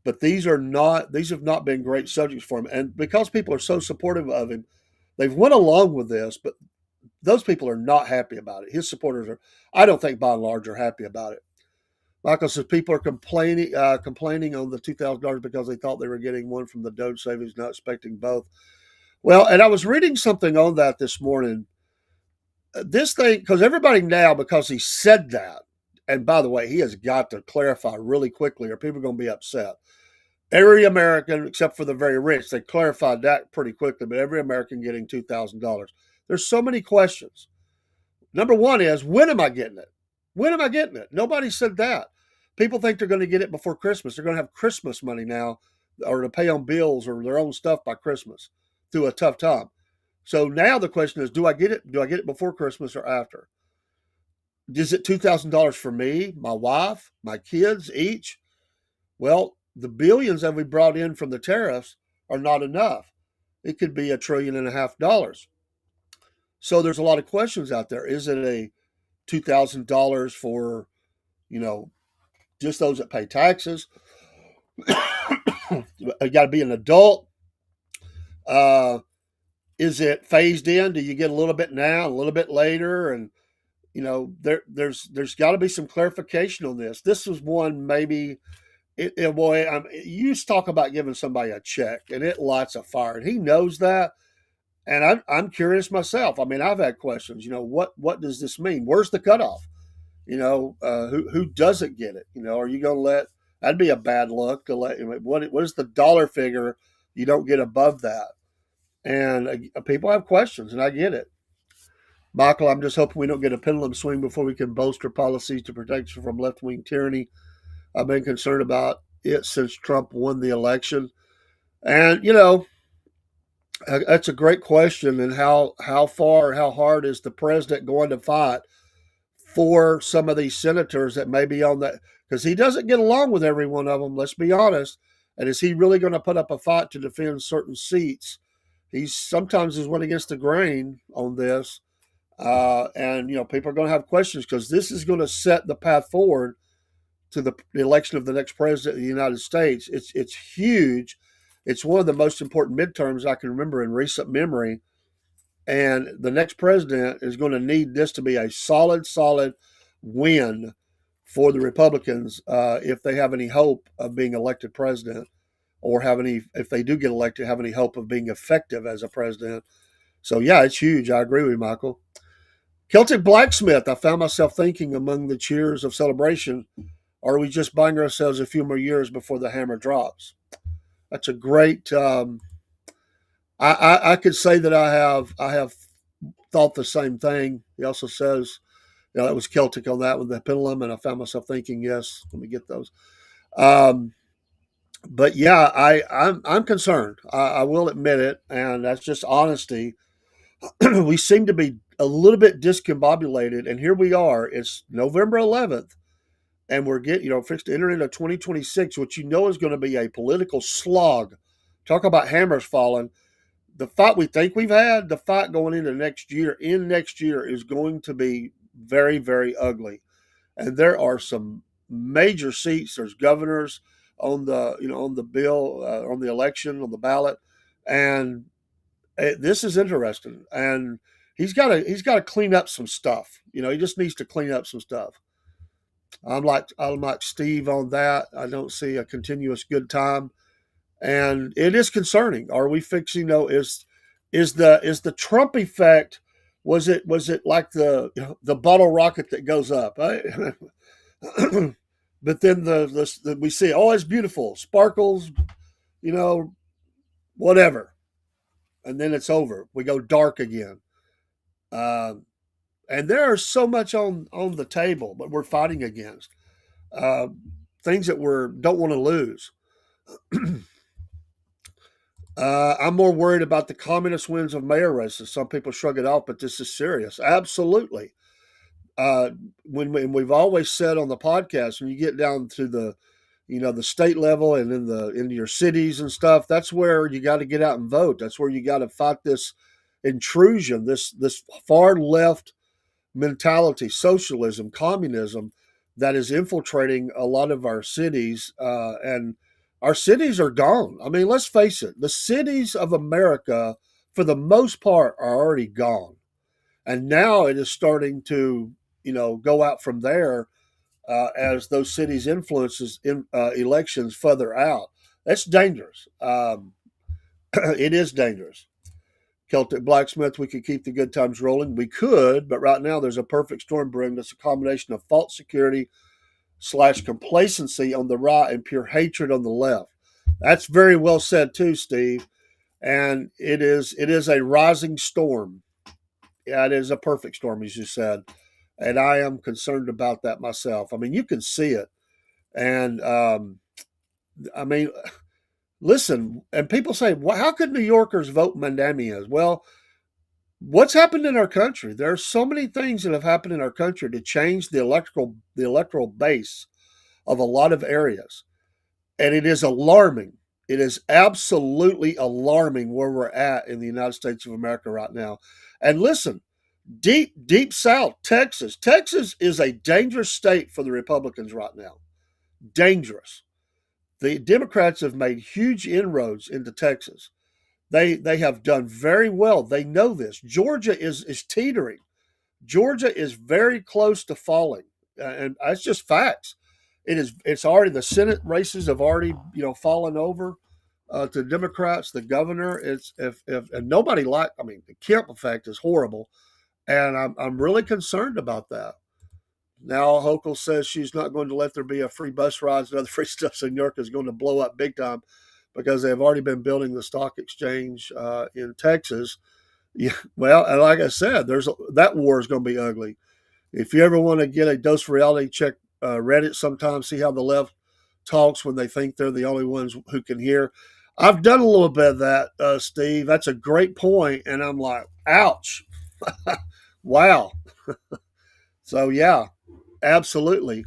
But these have not been great subjects for him, and because people are so supportive of him, they've went along with this, but those people are not happy about it. His supporters are, I don't think by and large, are happy about it. Michael says people are complaining on the $2,000 because they thought they were getting one from the Doge savings, not expecting both. Well, and I was reading something on that this morning. This thing, because everybody now, because he said that, and by the way, he has got to clarify really quickly or people are going to be upset. Every American, except for the very rich, they clarified that pretty quickly, but every American getting $2,000. There's so many questions. Number one is, when am I getting it? When am I getting it? Nobody said that. People think they're going to get it before Christmas. They're going to have Christmas money now or to pay on bills or their own stuff by Christmas through a tough time. So now the question is, do I get it? Do I get it before Christmas or after? Is it $2,000 for me, my wife, my kids each? Well, the billions that we brought in from the tariffs are not enough. It could be $1.5 trillion. So there's a lot of questions out there. Is it a $2,000 for, just those that pay taxes? You got to be an adult. Is it phased in? Do you get a little bit now, a little bit later? And there's got to be some clarification on this. This was one maybe. You used to talk about giving somebody a check, and it lights a fire, and he knows that. And I'm curious myself. I mean, I've had questions. What does this mean? Where's the cutoff? Who doesn't get it? Are you going to let? That'd be a bad look to let. What is the dollar figure You don't get above that. And people have questions, and I get it. Michael, I'm just hoping we don't get a pendulum swing before we can bolster policies to protect you from left wing tyranny. I've been concerned about it since Trump won the election. And, that's a great question. And how hard is the president going to fight for some of these senators that may be on that? Because he doesn't get along with every one of them, let's be honest. And is he really going to put up a fight to defend certain seats? He's sometimes is went against the grain on this. And people are going to have questions because this is going to set the path forward to the election of the next president of the United States. It's huge. It's one of the most important midterms I can remember in recent memory. And the next president is going to need this to be a solid win for the Republicans if they have any hope of being elected president, or if they do get elected, have any hope of being effective as a president. So yeah, it's huge. I agree with you, Michael. Celtic blacksmith. I found myself thinking among the cheers of celebration, are we just buying ourselves a few more years before the hammer drops? That's a great. I could say that I have thought the same thing. He also says, that was Celtic on that with the pendulum, and I found myself thinking, yes, let me get those. But yeah, I'm concerned. I will admit it, and that's just honesty. We seem to be a little bit discombobulated, and here we are. It's November 11th, and we're fixed to enter into 2026, which is going to be a political slog. Talk about hammers falling. The fight we think we've had, the fight going into next year, is going to be very, very ugly. And there are some major seats. There's governors on the bill, on the election, on the ballot, and this is interesting. And he's got to clean up some stuff. He just needs to clean up some stuff. I'm like Steve on that. I don't see a continuous good time, and it is concerning. Are we fixing? Is the Trump effect? Was it like the bottle rocket that goes up? Right? But then we see, oh, it's beautiful, sparkles, whatever, and then it's over. We go dark again. And there's so much on the table, but we're fighting against things that we don't want to lose. I'm more worried about the communist wins of mayor races. Some people shrug it off, but this is serious. Absolutely. When we've always said on the podcast, when you get down to the state level and into your cities and stuff, that's where you got to get out and vote. That's where you got to fight this intrusion, this far left mentality, socialism, communism that is infiltrating a lot of our cities, and our cities are gone. I mean, let's face it, the cities of America, for the most part, are already gone. And now it is starting to, go out from there as those cities' influences in elections further out. That's dangerous. It is dangerous. Celtic blacksmith, we could keep the good times rolling. We could, but right now there's a perfect storm brewing that's a combination of false security / complacency on the right and pure hatred on the left. That's very well said too, Steve. And it is a rising storm. Yeah, it is a perfect storm, as you said. And I am concerned about that myself. I mean, you can see it. And I mean, listen, and people say, well, how could New Yorkers vote Mandamus? Well, what's happened in our country? There are so many things that have happened in our country to change the electoral base of a lot of areas. And it is alarming. It is absolutely alarming where we're at in the United States of America right now. And listen, deep south, Texas. Texas is a dangerous state for the Republicans right now. Dangerous. The Democrats have made huge inroads into Texas. They have done very well. They know this. Georgia is teetering. Georgia is very close to falling, and that's just facts. It's already, the Senate races have already fallen over to Democrats. The governor and nobody the Kemp effect is horrible, and I'm really concerned about that. Now Hochul says she's not going to let there be a free bus rides and other free stuff, so New York is going to blow up big time. because they've already been building the stock exchange in Texas. Yeah, well, and like I said, that war is going to be ugly. If you ever want to get a dose of reality, check Reddit sometimes, see how the left talks when they think they're the only ones who can hear. I've done a little bit of that, Steve. That's a great point, and I'm like, ouch. Wow. So, yeah, absolutely.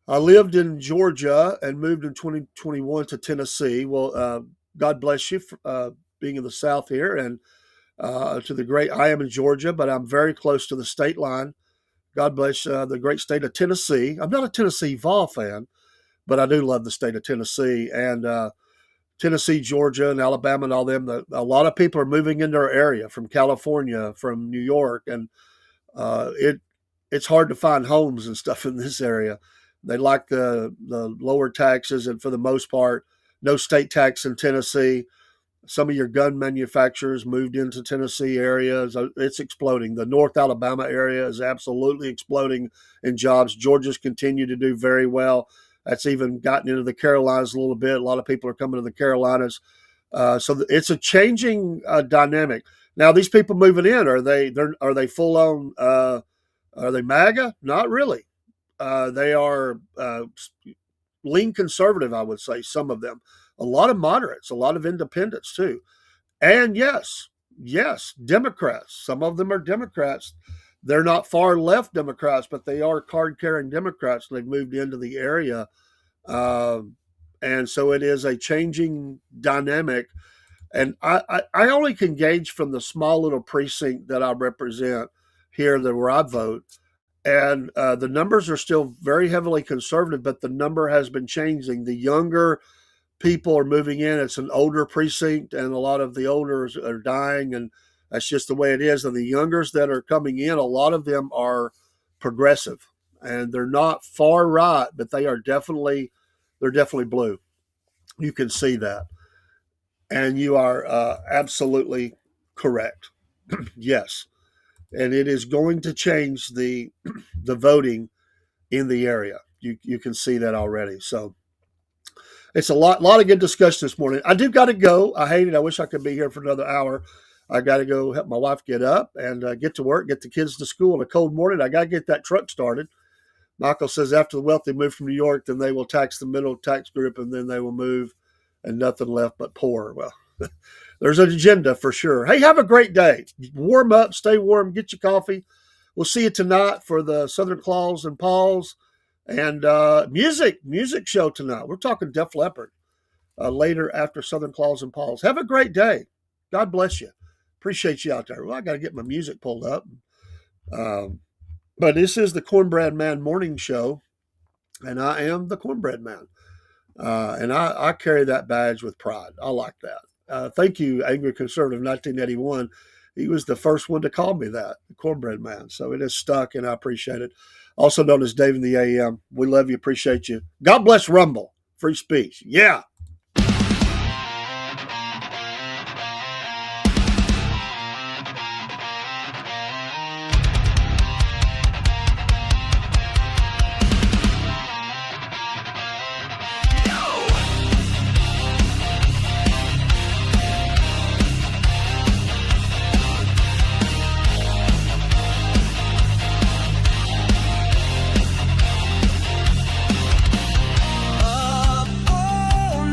I lived in Georgia and moved in 2021 to Tennessee. Well, God bless you for being in the South here, and to the great, I am in Georgia, but I'm very close to the state line. God bless the great state of Tennessee. I'm not a Tennessee Vol fan, but I do love the state of Tennessee. And Tennessee, Georgia, and Alabama and all them, a lot of people are moving into our area from California, from New York, and it's hard to find homes and stuff in this area. They like the lower taxes, and for the most part, no state tax in Tennessee. Some of your gun manufacturers moved into Tennessee areas. It's exploding. The North Alabama area is absolutely exploding in jobs. Georgia's continued to do very well. That's even gotten into the Carolinas a little bit. A lot of people are coming to the Carolinas. So it's a changing dynamic. Now, these people moving in, are they full on? Are they MAGA? Not really. They are lean conservative, I would say. Some of them. A lot of moderates, a lot of independents too. And yes, Democrats. Some of them are Democrats. They're not far left Democrats, but they are card-carrying Democrats. They've moved into the area. And so it is a changing dynamic. And I only can gauge from the small little precinct that I represent here, where I vote. And the numbers are still very heavily conservative, but the number has been changing. The younger people are moving in. It's an older precinct, and a lot of the olders are dying, and that's just the way it is. And the youngers that are coming in, a lot of them are progressive, and they're not far right, but they're definitely blue. You can see that, and you are absolutely correct. Yes, and it is going to change the voting in the area. You can see that already. So. It's a lot of good discussion this morning. I do got to go. I hate it. I wish I could be here for another hour. I got to go help my wife get up and get to work, get the kids to school in a cold morning. I got to get that truck started. Michael says after the wealthy move from New York, then they will tax the middle tax group, and then they will move and nothing left but poor. Well, there's an agenda for sure. Hey, have a great day. Warm up, stay warm, get your coffee. We'll see you tonight for the Southern Claus and Paul's. And music show tonight. We're talking Def Leppard later after Southern Claus and Paul's. Have a great day. God bless you. Appreciate you out there. Well, I got to get my music pulled up. But this is the Cornbread Man morning show, and I am the Cornbread Man. And I carry that badge with pride. I like that. Thank you, Angry Conservative 1981. He was the first one to call me that, the Cornbread Man. So it is stuck, and I appreciate it. Also known as Dave in the AM. We love you, appreciate you. God bless Rumble. Free speech. Yeah. Up all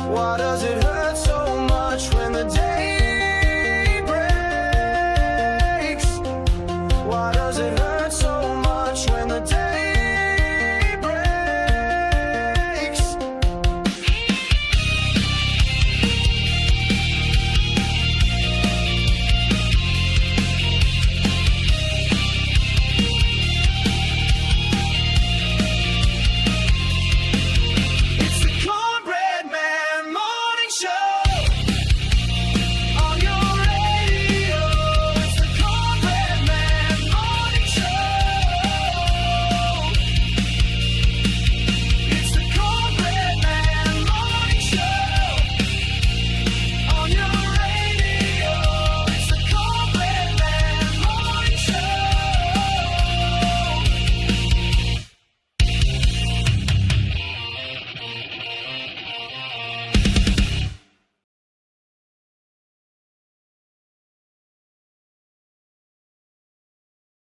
Why does it hurt?